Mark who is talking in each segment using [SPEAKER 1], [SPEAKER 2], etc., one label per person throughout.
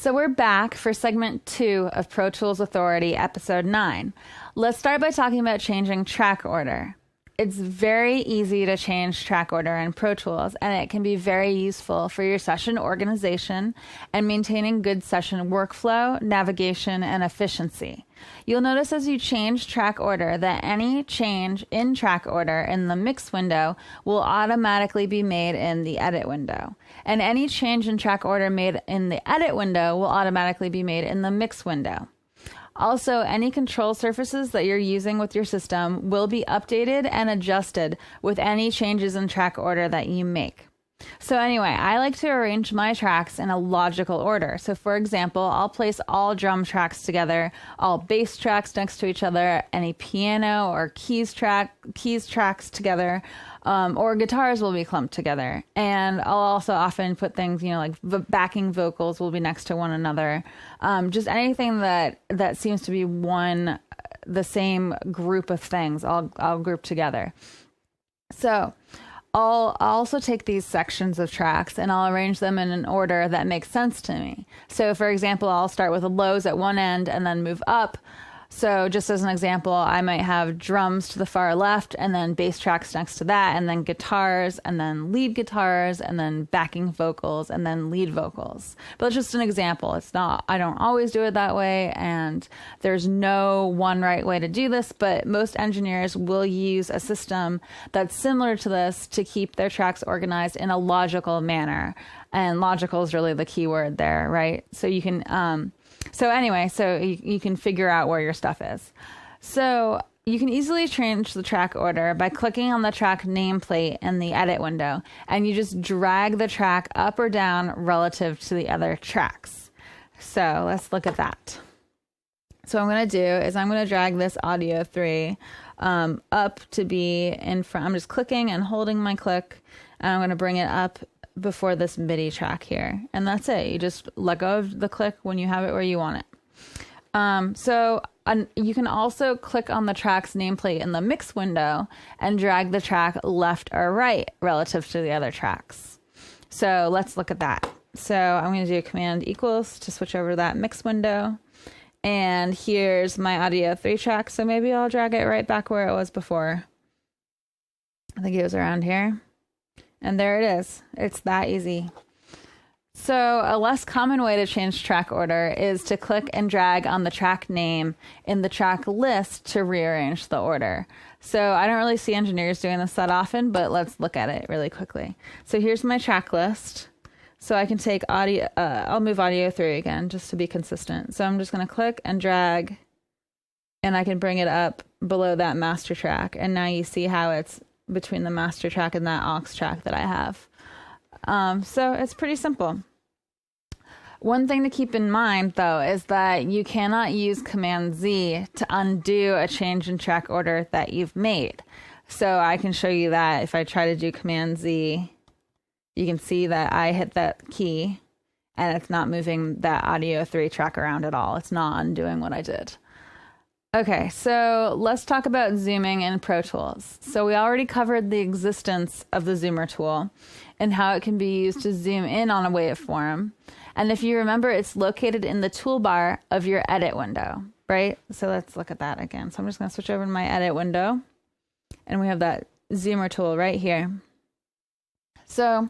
[SPEAKER 1] So we're back for segment 2 of Pro Tools Authority, episode 9. Let's start by talking about changing track order. It's very easy to change track order in Pro Tools, and it can be very useful for your session organization and maintaining good session workflow, navigation, and efficiency. You'll notice as you change track order that any change in track order in the mix window will automatically be made in the edit window. And any change in track order made in the edit window will automatically be made in the mix window. Also, any control surfaces that you're using with your system will be updated and adjusted with any changes in track order that you make. So anyway, I like to arrange my tracks in a logical order. So for example, I'll place all drum tracks together, all bass tracks next to each other, any piano or keys tracks together, or guitars will be clumped together. And I'll also often put things, like backing vocals will be next to one another. Just anything that seems to be the same group of things, I'll group together. So I'll also take these sections of tracks and I'll arrange them in an order that makes sense to me. So for example, I'll start with the lows at one end and then move up. So just as an example, I might have drums to the far left and then bass tracks next to that, and then guitars and then lead guitars and then backing vocals and then lead vocals. But it's just an example. I don't always do it that way, and there's no one right way to do this, but most engineers will use a system that's similar to this to keep their tracks organized in a logical manner. And logical is really the key word there, right? So you can, so you can figure out where your stuff is. So you can easily change the track order by clicking on the track nameplate in the edit window, and you just drag the track up or down relative to the other tracks. So let's look at that. So what I'm going to do is I'm going to drag this audio 3 up to be in front. I'm just clicking and holding my click, and I'm going to bring it up before this MIDI track here. And that's it. You just let go of the click when you have it where you want it. So you can also click on the track's nameplate in the mix window and drag the track left or right relative to the other tracks. So let's look at that. So I'm going to do Command equals to switch over to that mix window. And here's my audio 3 track. So maybe I'll drag it right back where it was before. I think it was around here. And there it is. It's that easy. So a less common way to change track order is to click and drag on the track name in the track list to rearrange the order. So I don't really see engineers doing this that often, but let's look at it really quickly. So here's my track list. So I can take audio, I'll move audio 3 again just to be consistent. So I'm just going to click and drag, and I can bring it up below that master track. And now you see how it's between the master track and that aux track that I have. So it's pretty simple. One thing to keep in mind, though, is that you cannot use Command Z to undo a change in track order that you've made. So I can show you that if I try to do Command Z, you can see that I hit that key and it's not moving that audio 3 track around at all. It's not undoing what I did. Okay, so let's talk about zooming in Pro Tools. So we already covered the existence of the zoomer tool and how it can be used to zoom in on a waveform. And if you remember, it's located in the toolbar of your edit window, right? So let's look at that again. So I'm just going to switch over to my edit window, and we have that zoomer tool right here. So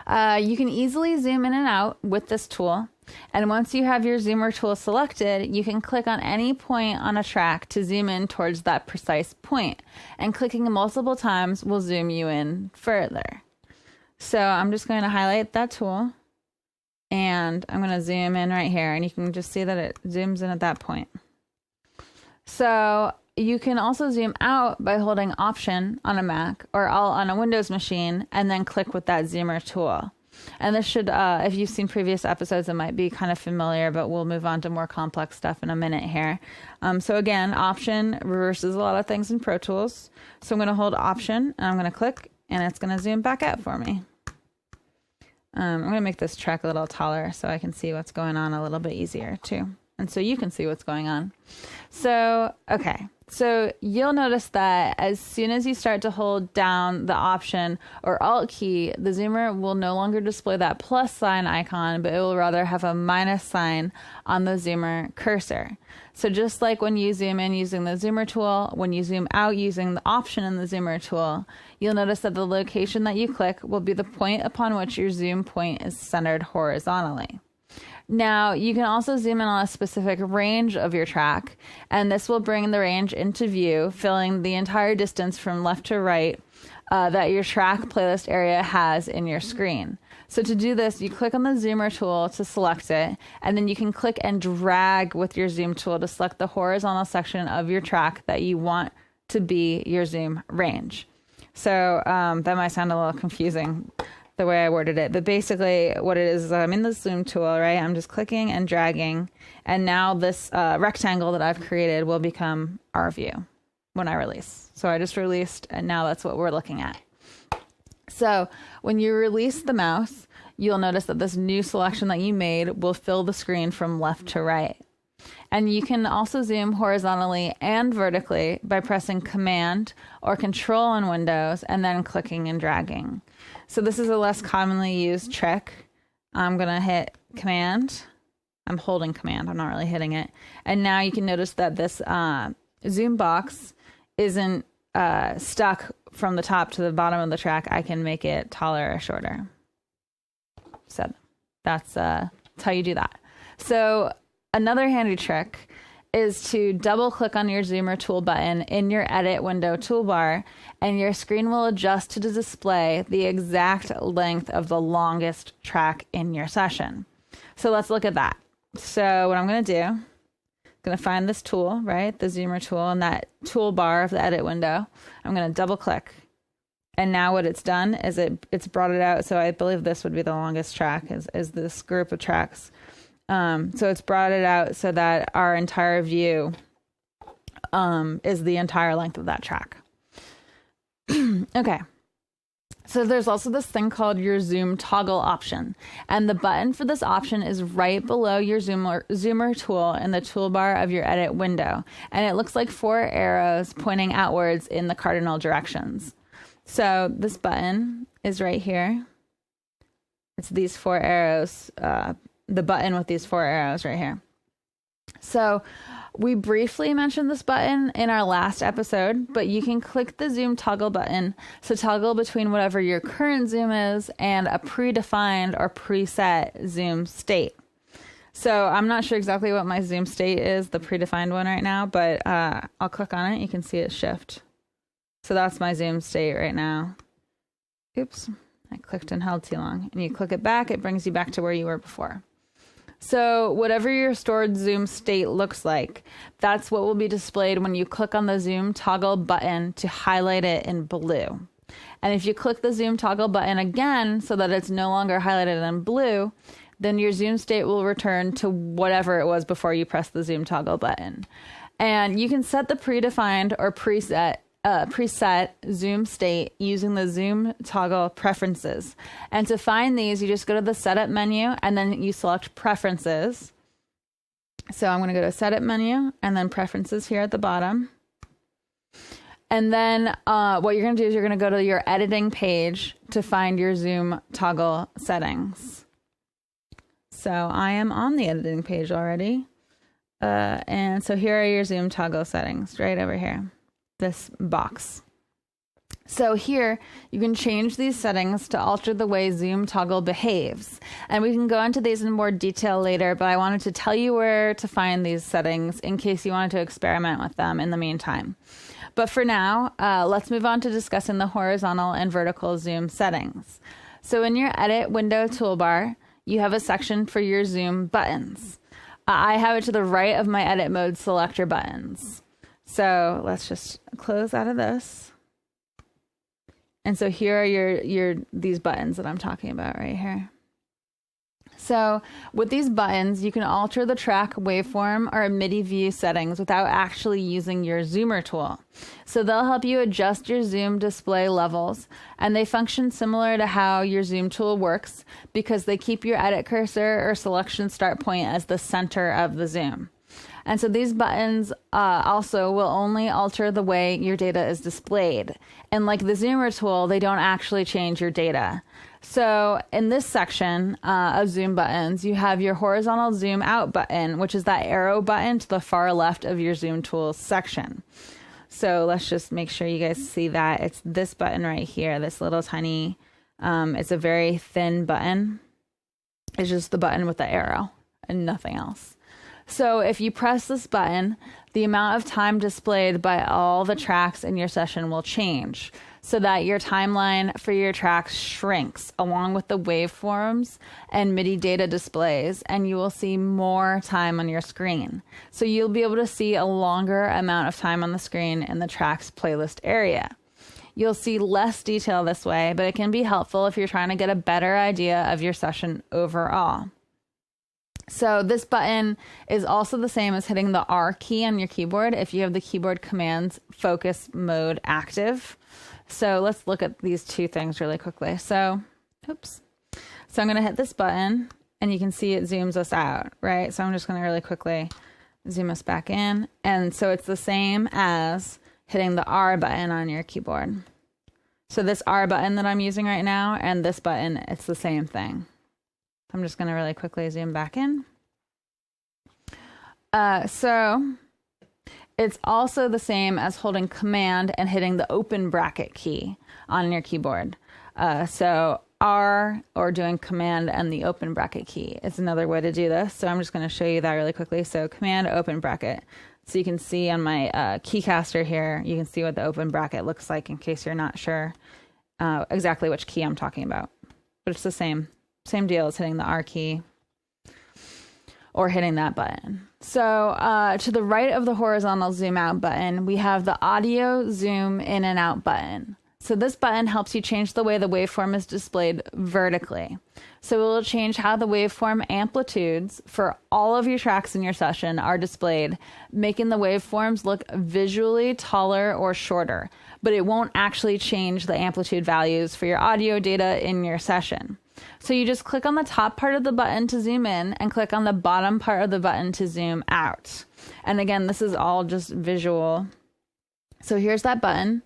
[SPEAKER 1] you can easily zoom in and out with this tool. And once you have your zoomer tool selected, you can click on any point on a track to zoom in towards that precise point. And clicking multiple times will zoom you in further. So I'm just going to highlight that tool, and I'm going to zoom in right here, and you can just see that it zooms in at that point. So you can also zoom out by holding Option on a Mac or Alt on a Windows machine, and then click with that zoomer tool. And this should, if you've seen previous episodes, it might be kind of familiar, but we'll move on to more complex stuff in a minute here. So again, Option reverses a lot of things in Pro Tools. So I'm going to hold Option, and I'm going to click, and it's going to zoom back out for me. I'm going to make this track a little taller so I can see what's going on a little bit easier too. and so you can see what's going on. So, okay. So you'll notice that as soon as you start to hold down the Option or Alt key, the zoomer will no longer display that plus sign icon, but it will rather have a minus sign on the zoomer cursor. So just like when you zoom in using the zoomer tool, when you zoom out using the Option in the zoomer tool, you'll notice that the location that you click will be the point upon which your zoom point is centered horizontally. Now, you can also zoom in on a specific range of your track, and this will bring the range into view, filling the entire distance from left to right that your track playlist area has in your screen. So to do this, you click on the zoomer tool to select it, and then you can click and drag with your zoom tool to select the horizontal section of your track that you want to be your zoom range. So that might sound a little confusing, the way I worded it, but basically what it is I'm in the zoom tool, right? I'm just clicking and dragging, and now this rectangle that I've created will become our view when I release. So I just released, and now that's what we're looking at. So when you release the mouse, you'll notice that this new selection that you made will fill the screen from left to right. And you can also zoom horizontally and vertically by pressing Command or Control on Windows and then clicking and dragging. So this is a less commonly used trick. I'm going to hit Command. I'm holding Command. I'm not really hitting it. And now you can notice that this zoom box isn't stuck from the top to the bottom of the track. I can make it taller or shorter. So that's how you do that. So another handy trick is to double click on your zoomer tool button in your edit window toolbar, and your screen will adjust to display the exact length of the longest track in your session. So let's look at that. So what I'm going to do, I'm going to find this tool, right? The zoomer tool in that toolbar of the edit window. I'm going to double click. And now what it's done is it's brought it out. So I believe this would be the longest track is this group of tracks. So it's brought it out so that our entire view is the entire length of that track. Okay. So there's also this thing called your zoom toggle option. And the button for this option is right below your zoomer tool in the toolbar of your edit window. And it looks like 4 arrows pointing outwards in the cardinal directions. So this button is right here. It's these 4 arrows, the button with these 4 arrows right here. So we briefly mentioned this button in our last episode, but you can click the zoom toggle button to toggle between whatever your current zoom is and a predefined or preset zoom state. So I'm not sure exactly what my zoom state is, the predefined one right now, but I'll click on it. You can see it shift. So that's my zoom state right now. Oops, I clicked and held too long. And you click it back, it brings you back to where you were before. So whatever your stored zoom state looks like, that's what will be displayed when you click on the zoom toggle button to highlight it in blue. And if you click the zoom toggle button again so that it's no longer highlighted in blue, then your zoom state will return to whatever it was before you press the zoom toggle button. And you can set the predefined or preset zoom state using the zoom toggle preferences. And to find these, you just go to the setup menu and then you select preferences. So I'm going to go to setup menu and then preferences here at the bottom. And then what you're going to do is you're going to go to your editing page to find your zoom toggle settings. So I am on the editing page already. And so here are your zoom toggle settings right over here. This box. So here you can change these settings to alter the way zoom toggle behaves. And we can go into these in more detail later, but I wanted to tell you where to find these settings in case you wanted to experiment with them in the meantime. But for now, let's move on to discussing the horizontal and vertical zoom settings. So in your edit window toolbar, you have a section for your zoom buttons. I have it to the right of my edit mode selector buttons. So let's just close out of this. And so here are your these buttons that I'm talking about right here. So with these buttons, you can alter the track waveform or MIDI view settings without actually using your zoomer tool. So they'll help you adjust your zoom display levels, and they function similar to how your zoom tool works because they keep your edit cursor or selection start point as the center of the zoom. And so these buttons also will only alter the way your data is displayed. And like the zoomer tool, they don't actually change your data. So in this section of zoom buttons, you have your horizontal zoom out button, which is that arrow button to the far left of your zoom tools section. So let's just make sure you guys see that. It's this button right here, this little tiny, it's a very thin button. It's just the button with the arrow and nothing else. So if you press this button, the amount of time displayed by all the tracks in your session will change so that your timeline for your tracks shrinks along with the waveforms and MIDI data displays, and you will see more time on your screen. So you'll be able to see a longer amount of time on the screen in the tracks playlist area. You'll see less detail this way, but it can be helpful if you're trying to get a better idea of your session overall. So this button is also the same as hitting the R key on your keyboard if you have the keyboard commands focus mode active. So let's look at these two things really quickly. So I'm going to hit this button and you can see it zooms us out, right? So I'm just going to really quickly zoom us back in. And so it's the same as hitting the R button on your keyboard. So this R button that I'm using right now and this button, it's the same thing. I'm just going to really quickly zoom back in. So it's also the same as holding command and hitting the open bracket key on your keyboard. So R or doing command and the open bracket key is another way to do this. So I'm just going to show you that really quickly. So command open bracket. So you can see on my Keycaster here, you can see what the open bracket looks like in case you're not sure exactly which key I'm talking about. But it's the same deal as hitting the R key or hitting that button. So to the right of the horizontal zoom out button, we have the audio zoom in and out button. So this button helps you change the way the waveform is displayed vertically. So it will change how the waveform amplitudes for all of your tracks in your session are displayed, making the waveforms look visually taller or shorter, but it won't actually change the amplitude values for your audio data in your session. So you just click on the top part of the button to zoom in and click on the bottom part of the button to zoom out. And again, this is all just visual. So here's that button.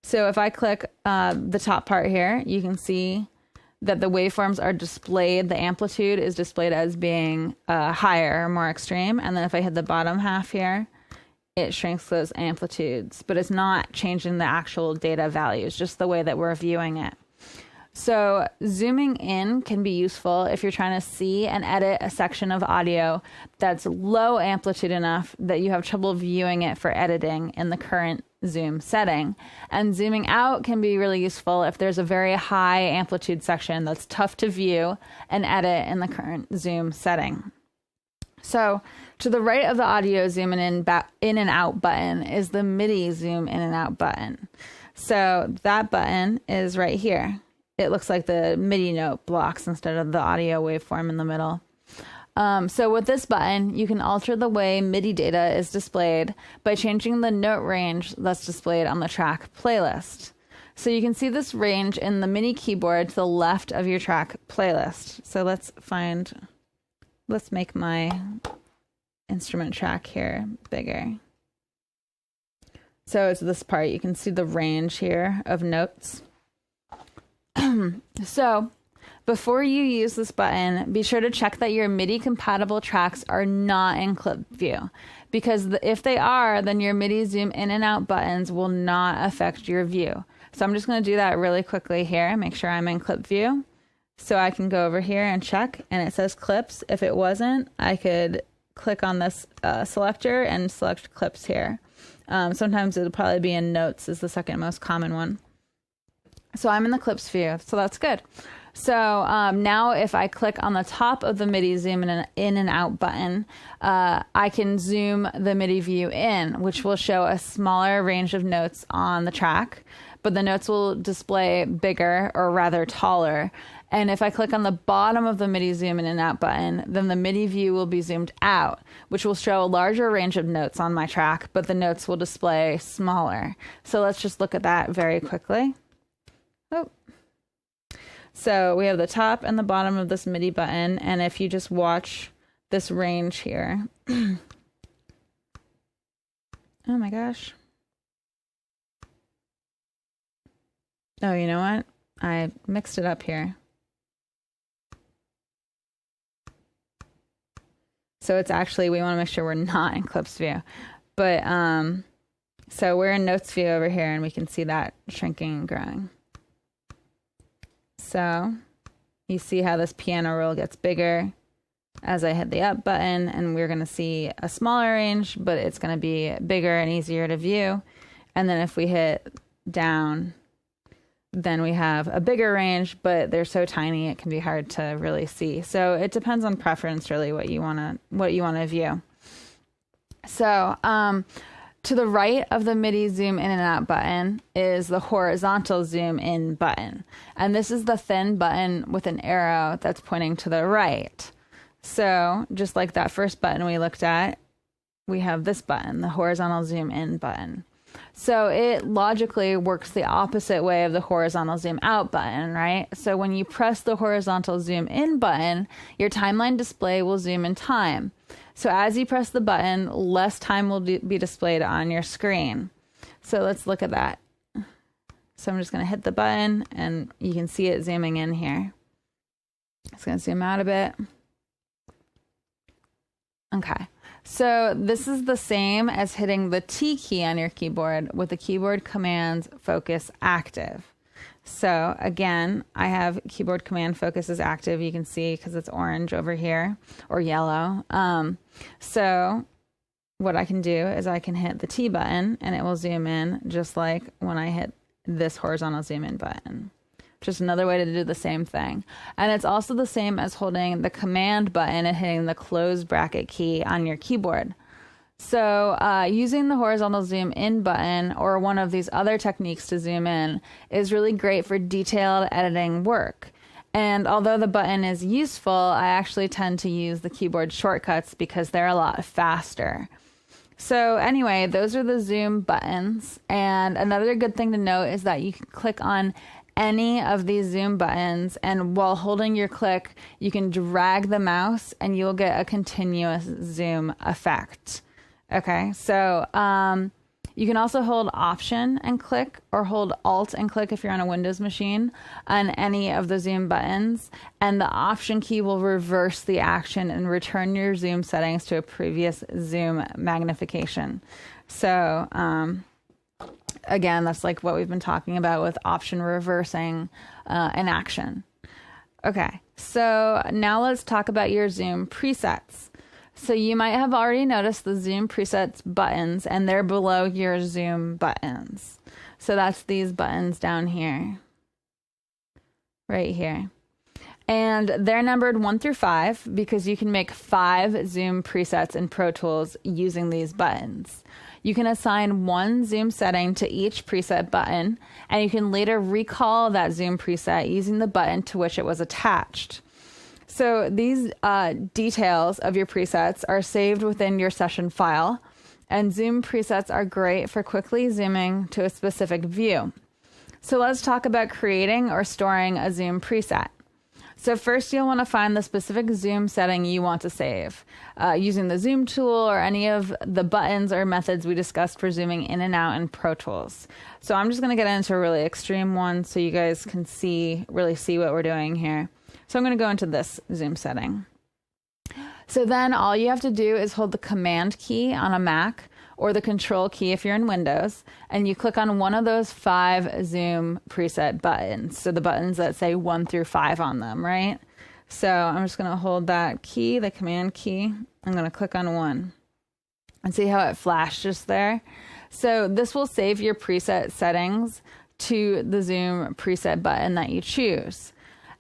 [SPEAKER 1] So if I click the top part here, you can see that the waveforms are displayed. The amplitude is displayed as being higher or more extreme. And then if I hit the bottom half here, it shrinks those amplitudes, but it's not changing the actual data values, just the way that we're viewing it. So zooming in can be useful if you're trying to see and edit a section of audio that's low amplitude enough that you have trouble viewing it for editing in the current zoom setting. And zooming out can be really useful if there's a very high amplitude section that's tough to view and edit in the current zoom setting. So to the right of the audio zoom in and out button is the MIDI zoom in and out button. So that button is right here. It looks like the MIDI note blocks instead of the audio waveform in the middle. So with this button, you can alter the way MIDI data is displayed by changing the note range that's displayed on the track playlist. So you can see this range in the MIDI keyboard to the left of your track playlist. So let's make my instrument track here bigger. So it's this part. You can see the range here of notes. So before you use this button, be sure to check that your MIDI compatible tracks are not in clip view, because if they are, then your MIDI zoom in and out buttons will not affect your view. So I'm just going to do that really quickly here. Make sure I'm in clip view. So I can go over here and check, and it says clips. If it wasn't, I could click on this selector and select clips here. Sometimes it'll probably be in notes is the second most common one. So I'm in the clips view, so that's good. So now if I click on the top of the MIDI zoom in and out button, I can zoom the MIDI view in, which will show a smaller range of notes on the track, but the notes will display bigger or rather taller. And if I click on the bottom of the MIDI zoom in and out button, then the MIDI view will be zoomed out, which will show a larger range of notes on my track, but the notes will display smaller. So let's just look at that very quickly. Oh. So we have the top and the bottom of this MIDI button, and if you just watch this range here. Oh my gosh. Oh, you know what? I mixed it up here. So it's actually, we want to make sure we're not in clips view. But, so we're in notes view over here, and we can see that shrinking and growing. So you see how this piano roll gets bigger as I hit the up button, and we're going to see a smaller range, but it's going to be bigger and easier to view. And then if we hit down, then we have a bigger range, but they're so tiny it can be hard to really see. So it depends on preference, really, what you want to view. So to the right of the MIDI zoom in and out button is the horizontal zoom in button. And this is the thin button with an arrow that's pointing to the right. So just like that first button we looked at, we have this button, the horizontal zoom in button. So it logically works the opposite way of the horizontal zoom out button, right? So when you press the horizontal zoom in button, your timeline display will zoom in time. So as you press the button, less time will be displayed on your screen. So let's look at that. So I'm just going to hit the button, and you can see it zooming in here. It's going to zoom out a bit. Okay. So this is the same as hitting the T key on your keyboard with the keyboard command focus active. So again, I have keyboard command focus is active. You can see because it's orange over here, or yellow. So what I can do is I can hit the T button and it will zoom in just like when I hit this horizontal zoom in button. Just another way to do the same thing. And it's also the same as holding the command button and hitting the close bracket key on your keyboard. So using the horizontal zoom in button or one of these other techniques to zoom in is really great for detailed editing work. And although the button is useful, I actually tend to use the keyboard shortcuts because they're a lot faster. So anyway, those are the zoom buttons. And another good thing to note is that you can click on any of these zoom buttons, and while holding your click, you can drag the mouse and you'll get a continuous zoom effect. Okay, so you can also hold Option and click, or hold Alt and click if you're on a Windows machine, on any of the zoom buttons, and the Option key will reverse the action and return your zoom settings to a previous zoom magnification. So again, that's like what we've been talking about with option reversing an action. Okay, so now let's talk about your zoom presets. So you might have already noticed the zoom presets buttons, and they're below your zoom buttons. So that's these buttons down here, right here. And they're numbered 1 through 5 because you can make 5 zoom presets in Pro Tools using these buttons. You can assign 1 zoom setting to each preset button, and you can later recall that zoom preset using the button to which it was attached. So these details of your presets are saved within your session file, and zoom presets are great for quickly zooming to a specific view. So let's talk about creating or storing a zoom preset. So first you'll want to find the specific zoom setting you want to save using the zoom tool or any of the buttons or methods we discussed for zooming in and out in Pro Tools. So I'm just going to get into a really extreme one so you guys can really see what we're doing here. So I'm going to go into this zoom setting. So then all you have to do is hold the Command key on a Mac or the Control key if you're in Windows, and you click on one of those 5 zoom preset buttons. So the buttons that say 1 through 5 on them, right? So I'm just going to hold that key, the Command key. I'm going to click on 1 and see how it flashed just there. So this will save your preset settings to the zoom preset button that you choose.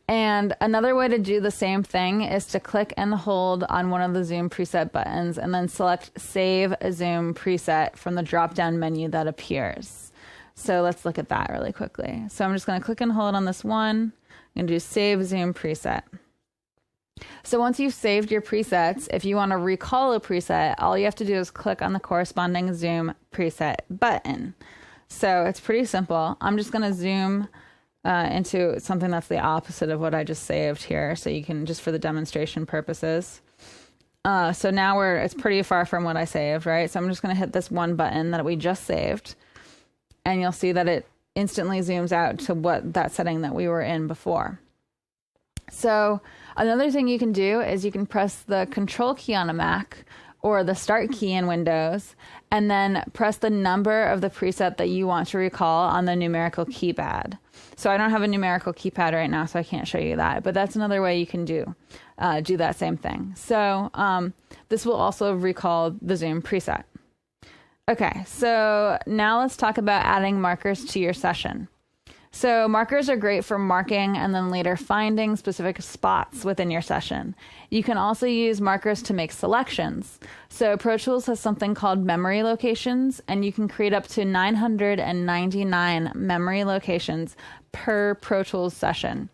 [SPEAKER 1] And another way to do the same thing is to click and hold on one of the zoom preset buttons and then select Save a Zoom Preset from the drop-down menu that appears. So let's look at that really quickly. So I'm just going to click and hold on this one, going to do Save Zoom Preset. So once you've saved your presets, if you want to recall a preset, all you have to do is click on the corresponding Zoom preset button. So it's pretty simple. I'm just going to zoom into something that's the opposite of what I just saved here, so you can, just for the demonstration purposes. So now it's pretty far from what I saved, right? So I'm just going to hit this one button that we just saved, and you'll see that it instantly zooms out to that setting that we were in before. So another thing you can do is you can press the Control key on a Mac or the Start key in Windows, and then press the number of the preset that you want to recall on the numerical keypad. So I don't have a numerical keypad right now, so I can't show you that, but that's another way you can do that same thing. So this will also recall the Zoom preset. Okay, so now let's talk about adding markers to your session. So markers are great for marking and then later finding specific spots within your session. You can also use markers to make selections. So Pro Tools has something called memory locations, and you can create up to 999 memory locations per Pro Tools session.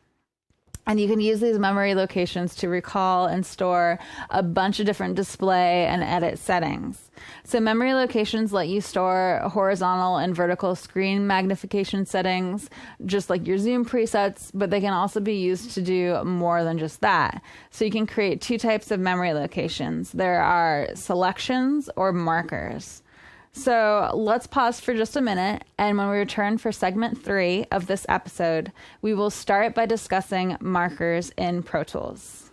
[SPEAKER 1] And you can use these memory locations to recall and store a bunch of different display and edit settings. So memory locations let you store horizontal and vertical screen magnification settings, just like your Zoom presets, but they can also be used to do more than just that. So you can create two types of memory locations. There are selections or markers. So let's pause for just a minute, and when we return for segment 3 of this episode, we will start by discussing markers in Pro Tools.